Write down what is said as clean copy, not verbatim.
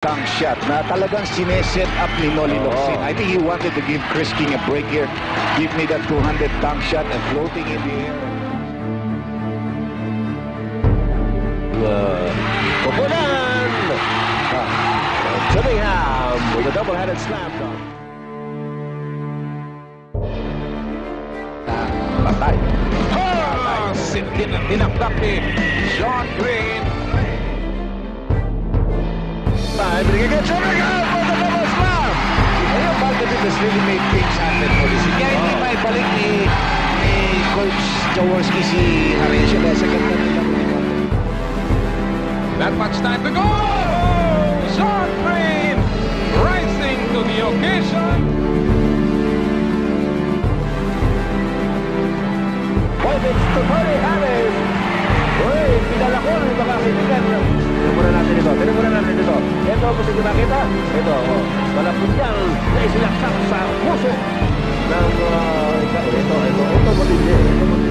Tang shot na talagang sineset up ni Noli Locsin. I think he wanted to give Chris King a break here. Give me that 200 tank shot and floating in the air. Pupunan! Cunningham with a double-headed slam dunk. Patay. Tinakdak ni John Green. Binigyan siya for the double slam. Ayun, Valdez has really made things happen for this. Kaya hindi maibalik ni Coach Jaworski si Haresio dahil sa ganda nila. That much time to go! John Green rising to the occasion. Points to Tony Harris. Uy, pinalakol ito kaibigan. Tinugunan natin ito. Ito, kung hindi makita. Ito, malapit yan na isilaksak sa puso ng ito, matindi.